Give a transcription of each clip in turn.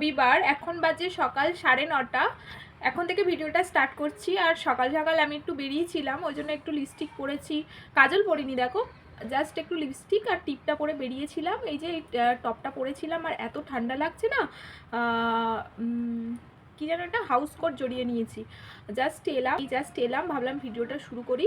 রবিবার এখন বাজে সকাল 9:30। এখন থেকে ভিডিওটা স্টার্ট করছি। আর সকাল সকাল আমি একটু বেরিয়েছিলাম, ওই জন্য একটু লিপস্টিক পরেছি, কাজল পরিনি, দেখো জাস্ট একটু লিপস্টিক আর টিপটা পরে বেরিয়েছিলাম। এই যে টপটা পরেছিলাম আর এত ঠান্ডা লাগছে না, কি যেন একটা হাউস কোট জড়িয়ে নিয়েছি। জাস্ট এলাম ভাবলাম ভিডিওটা শুরু করি।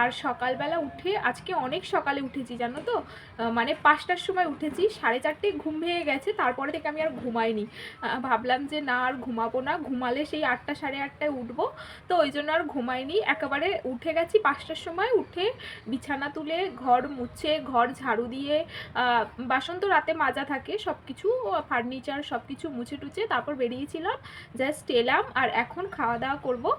আর সকালবেলা উঠে আজকে অনেক সকালে উঠেছি জানো তো, মানে 5টার সময় উঠেছি, 4:30 ঘুম ভেঙে গেছে। তারপরে থেকে আমি আর ঘুমাইনি, ভাবলাম যে না আর ঘুমাবো না, ঘুমালে সেই 8টা 8:30টায় উঠবো, তো ওই জন্য আর ঘুমাইনি। একেবারে উঠে গেছি 5টার সময়, উঠে বিছানা তুলে ঘর মুছে, ঘর ঝাড়ু দিয়ে, বাসন তো রাতে মাজা থাকে, সব কিছু ফার্নিচার সব কিছু মুছে টুছে তারপর বেরিয়েছিলাম। জাস্ট এলাম আর এখন খাওয়া দাওয়া করবো।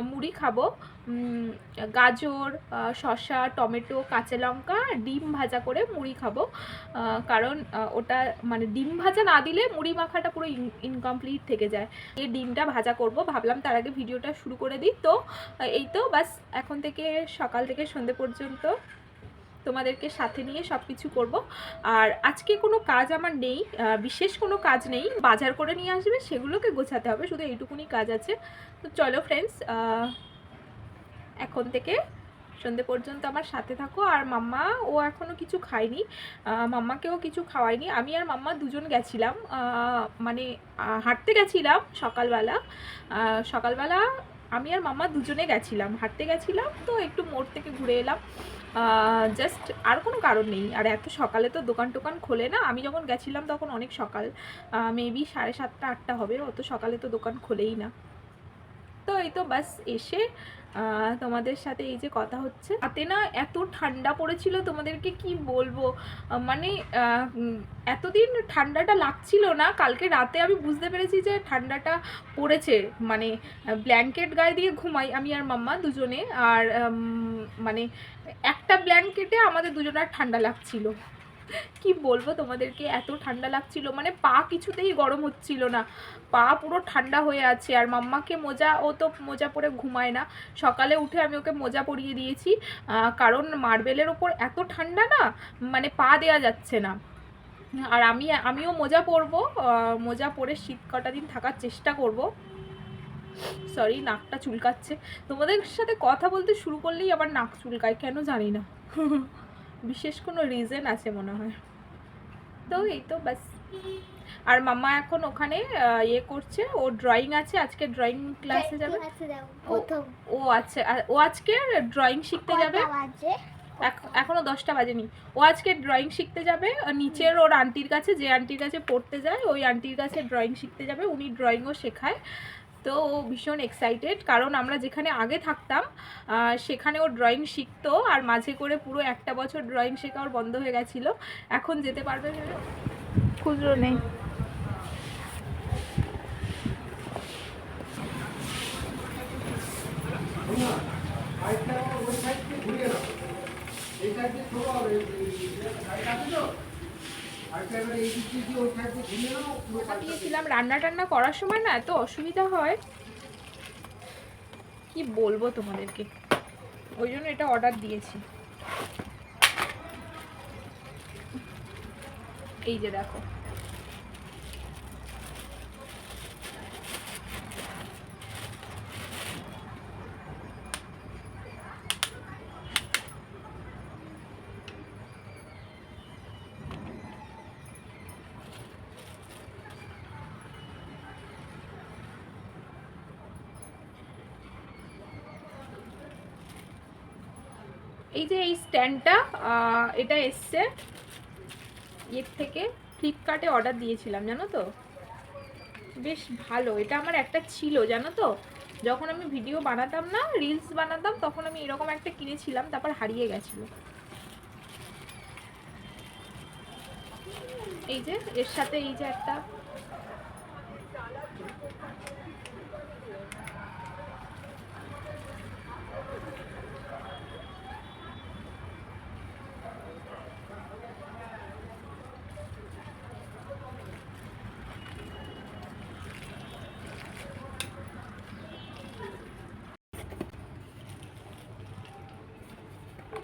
মুড়ি খাবো, গাজর, শসা, টমেটো, কাঁচা লঙ্কা, ডিম ভাজা করে মুড়ি খাবো। কারণ ওটা মানে ডিম ভাজা না দিলে মুড়ি মাখাটা পুরো ইনকমপ্লিট থেকে যায়। এই ডিমটা ভাজা করব ভাবলাম, তার আগে ভিডিওটা শুরু করে দিই। তো এই তো বাস, এখন থেকে সকাল থেকে সন্ধে পর্যন্ত তোমাদেরকে সাথে নিয়ে সব কিছু করব। আর আজকে কোনো কাজ আমার নেই, বিশেষ কোনো কাজ নেই, বাজার করে নিয়ে আসবে সেগুলোকে গোছাতে হবে, শুধু এইটুকুনি কাজ আছে। তো চলো ফ্রেন্ডস, এখন থেকে সন্ধে পর্যন্ত আমার সাথে থাকো। আর মাম্মা ও এখনও কিছু খায়নি, মাম্মাকেও কিছু খাওয়াইনি। আমি আর মাম্মা দুজন গেছিলাম, মানে হাঁটতে গেছিলাম সকালবেলা আমি আর মাম্মা দুজনে গেছিলাম, হাঁটতে গেছিলাম, তো একটু মোড় থেকে ঘুরে এলাম, জাস্ট আর কোনো কারণ নেই। আর এত সকালে তো দোকান টোকান খোলে না, আমি যখন গেছিলাম তখন অনেক সকাল, মেবি 7:30 8টা হবে, অত সকালে তো দোকান খোলেই না। তো এই তো বাস এসে তোমাদের সাথে এই যে কথা হচ্ছে। হাতে না এত ঠান্ডা পড়েছিল, তোমাদেরকে কি বলবো, মানে এতদিন ঠান্ডাটা লাগছিল না, কালকে রাতে আমি বুঝতে পেরেছি যে ঠান্ডাটা পড়েছে। মানে ব্ল্যাঙ্কেট গায়ে দিয়ে ঘুমাই আমি আর মাম্মা দুজনে, আর মানে একটা ব্ল্যাঙ্কেটে আমাদের দুজনের ঠান্ডা লাগছিল। কি বলবো তোমাদেরকে, এত ঠান্ডা লাগছিল, মানে পা কিছুতেই গরম হচ্ছিল না, পা পুরো ঠান্ডা হয়ে আছে। আর মাম্মাকে মোজা, ও তো মোজা পরে ঘুমায় না, সকালে উঠে আমি ওকে মোজা পরিয়ে দিয়েছি, কারণ মার্বেলের ওপর এত ঠান্ডা না, মানে পা দেওয়া যাচ্ছে না। আর আমিও মোজা পরবো, মোজা পরে শীত কটা দিন থাকার চেষ্টা করব। সরি, নাকটা চুলকাচ্ছে, তোমাদের সাথে কথা বলতে শুরু করলেই আবার নাক চুলকায়, কেন জানি না, বিশেষ কোনো রিজন আছে মনে হয়। তো এই তো বাস। আর মাম্মা এখন ওখানে ইয়ে করছে, ও ড্রয়িং আছে, আজকে ড্রয়িং ক্লাসে যাবে। ও আচ্ছা, ও আজকে ড্রয়িং শিখতে যাবে, এখনো 10টা বাজেনি। ও আজকে ড্রয়িং শিখতে যাবে নিচের ওর আন্টির কাছে, যে আন্টির কাছে পড়তে যায় ওই আন্টির কাছে ড্রয়িং শিখতে যাবে, উনি ড্রয়িংও শেখায়। তো ও ভীষণ এক্সাইটেড, কারণ আমরা যেখানে আগে থাকতাম সেখানে ও ড্রয়িং শিখতো, আর মাঝে করে পুরো 1টা বছর ড্রয়িং শেখা ওর বন্ধ হয়ে গেছিলো, এখন যেতে পারবে। খুচরো নেই, দিয়েছিলাম। রান্না টান্না করার সময় না এত অসুবিধা হয়, কি বলবো তোমাদেরকে, ওই জন্য এটা অর্ডার দিয়েছি। এই যে দেখো, এই যে এই স্ট্যান্ডটা, এটা এসছে এর থেকে, ফ্লিপকার্টে অর্ডার দিয়েছিলাম জানো তো, বেশ ভালো। এটা আমার একটা ছিল জানো তো, যখন আমি ভিডিও বানাতাম না, রিলস বানাতাম, তখন আমি এরকম একটা কিনেছিলাম, তারপর হারিয়ে গেছিলো। এই যে এর সাথে এই যে একটা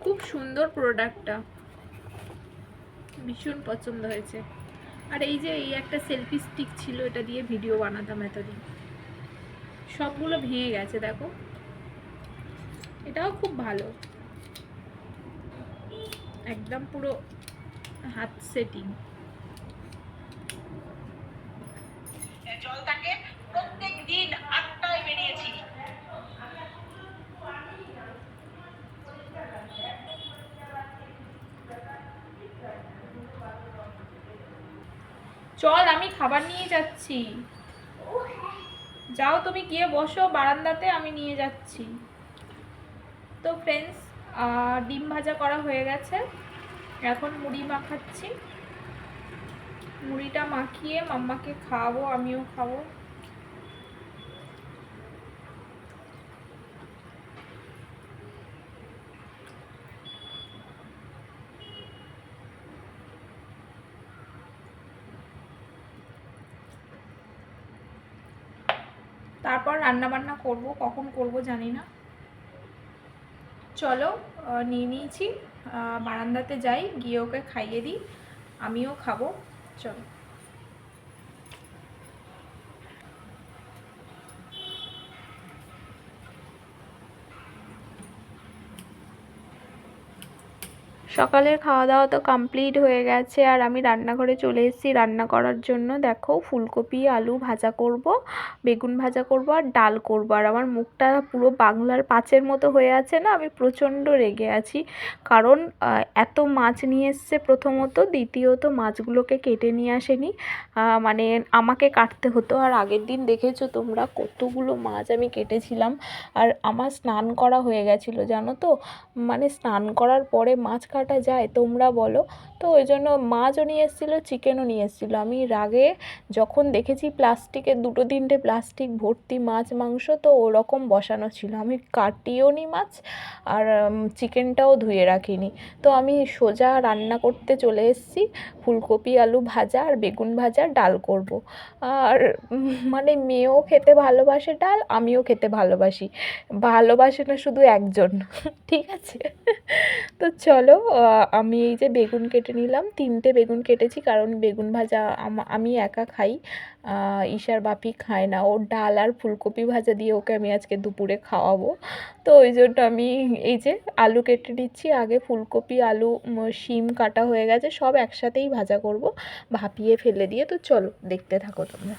খুব সুন্দর প্রোডাক্টটা, ভীষণ পছন্দ হয়েছে। আর এই যে এই একটা সেলফি স্টিক ছিল, এটা দিয়ে ভিডিও বানাতাম এতদিন, সবগুলো ভেঙে গেছে দেখো। এটাও খুব ভালো, একদম পুরো হাত সেটিং। জলটাকে প্রত্যেক দিন 8টায় বেরিয়েছি। চল আমি খাবার নিয়ে যাচ্ছি, যাও তুমি গিয়ে বসো বারান্দাতে, আমি নিয়ে যাচ্ছি। তো ফ্রেন্ডস, ডিম ভাজা করা হয়ে গেছে, এখন মুড়ি মাখাচ্ছি। মুড়িটা মাখিয়ে মাম্মাকে খাওয়াবো, আমিও খাবো। তারপর রান্না বান্না করব, কখন করব জানি না। চলো নিয়ে নিয়েছি, বারান্দাতে যাই, গিয়ে ওকে খাইয়ে দিই, আমিও খাবো। চলো। সকালের খাওয়া দাওয়া তো কমপ্লিট হয়ে গেছে, আর আমি রান্নাঘরে চলে এসেছি রান্না করার জন্য। দেখো ফুলকপি আলু ভাজা করব, বেগুন ভাজা করব, আর ডাল করব। আর আমার মুখটা পুরো বাংলার পাঁচের মতো হয়ে আছে না, আমি প্রচণ্ড রেগে আছি। কারণ এত মাছ নিয়ে এসছে প্রথমত, দ্বিতীয়ত মাছগুলোকে কেটে নিয়ে আসেনি, মানে আমাকে কাটতে হতো। আর আগের দিন দেখেছো তোমরা কতগুলো মাছ আমি কেটেছিলাম, আর আমার স্নান করা হয়ে গেছিলো জানো তো, মানে স্নান করার পরে মাছ কাটা যায় তোমরা বলো? তো ওই জন্য মাছও নিয়ে এসেছিলো, চিকেনও নিয়ে এসেছিলো। আমি রাগে যখন দেখেছি প্লাস্টিকের 2-3টে প্লাস্টিক ভর্তি মাছ মাংস, তো ওরকম বসানো ছিল, আমি কাটিও নি মাছ, আর চিকেনটাও ধুয়ে রাখিনি। তো আমি সোজা রান্না করতে চলে এসেছি, ফুলকপি আলু ভাজা আর বেগুন ভাজা, ডাল করব। আর মানে মেয়েও খেতে ভালোবাসে ডাল, আমিও খেতে ভালোবাসি, ভালোবাসে না শুধু একজন, ঠিক আছে? তো চলো, আমি এই যে বেগুন কেটে নিলাম, 3টে বেগুন কেটেছি, কারণ বেগুন ভাজা আমি একা খাই, ঈশার বাপি খায় না, ওর ডাল আর ফুলকপি ভাজা দিয়ে ওকে আমি আজকে দুপুরে খাওয়াবো। তো ওই জন্য আমি এই যে আলু কেটে নিচ্ছি, আগে ফুলকপি আলু শিম কাটা হয়ে গেছে, সব একসাথেই ভাজা করব, ভাপিয়ে ফেলে দিয়ে। তো চলো দেখতে থাকো তোমরা।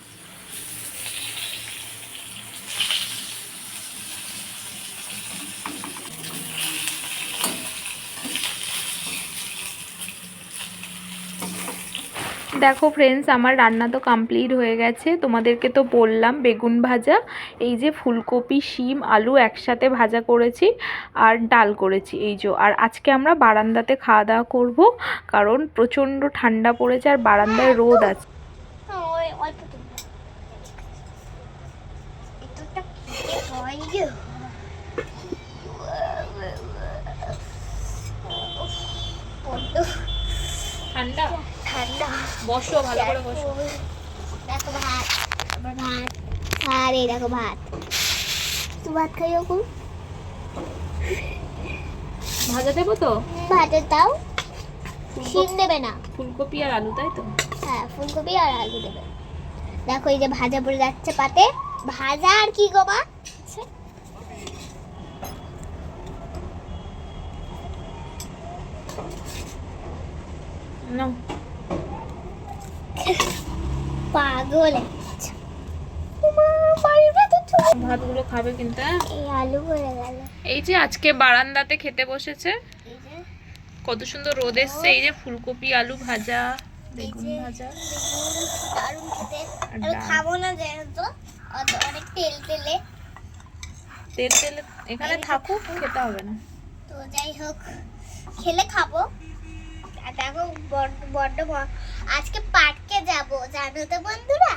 দেখো ফ্রেন্ডস, আমার রান্না তো কমপ্লিট হয়ে গেছে, তোমাদেরকে তো বললাম বেগুন ভাজা, এই যে ফুলকপি শিম আলু একসাথে ভাজা করেছি, আর ডাল করেছি এই যে। আর আজকে আমরা বারান্দাতে খাওয়া দাওয়া করবো, কারণ প্রচণ্ড ঠান্ডা পড়েছে আর বারান্দায় রোদ আছে। ঠান্ডা ঠান্ডা, বসো ভালো করে বসো। দেখো ভাত, আবার ভাত, আর এই দেখো ভাত, তো ভাত খাই এখন। ভাজা দেবো তো? ভাজা দাও, শিম দেবে না, ফুলকপি আর আলু, তাই তো? হ্যাঁ, ফুলকপি আর আলু দেবে। দেখো এই যে ভাজা পড়ে যাচ্ছে পাতে, ভাজা আর কি গো মা? না পাগল, ভাতগুলো খাবে কিন্তু। এই আলু পড়ে গেল। এই যে আজকে বারান্দাতে খেতে বসেছে, কত সুন্দর রোদ এসছে। এই যে ফুলকপি আলু ভাজা, বেগুন ভাজা, দারুণ খেতে। আমি খাবো না যেহেতু অনেক তেল তেলে, তেল তেলে এখানে থাকুক, খেতে হবে না। তো যাই হোক, খেলে খাবো। আর দেখো বড্ড আজকে পার্কে যাবো জানো তো বন্ধুরা।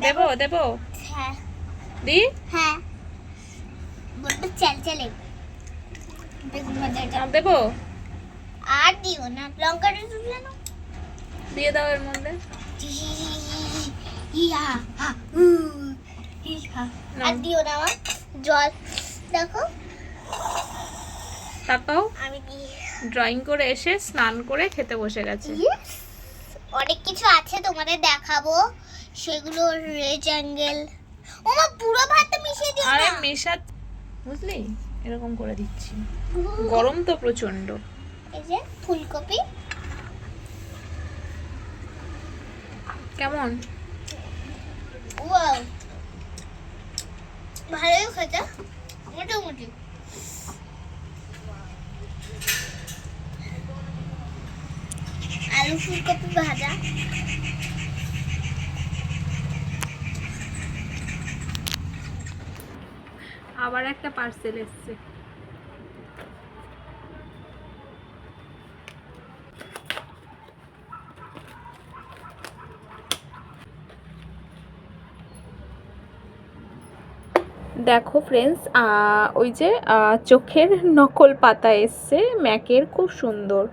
দেবো দেবো, হ্যাঁ দি, হ্যাঁ বড্ড চলচলে বেগুন ভাজা দেবো। আর দিও না, লঙ্কাটা তুলে নাও, দিয়ে দাও এর মধ্যে। আর দিও না, জল দেখো তাকাও, আমি ড্রয়িং করে এসে স্নান করে খেতে বসে গেছে। অনেক কিছু আছে তোমাদের দেখাবো, সেগুলো রেক্ট্যাঙ্গেল। ওমা পুরো ভাতটা মিশিয়ে দিও না। আরে মেশা, বুঝলি, এরকম করে দিচ্ছি। গরম তো প্রচন্ড। এই যে ফুলকপি কেমন? ওয়াও, ভালোই খেতে, মোটামুটি। আলু ফুলকপি ভাজা। আবার একটা পার্সেল এসছে। দেখো ফ্রেন্ডস, ওই যে চোখের নকল পাতা এসছে ম্যাকের, খুব সুন্দর।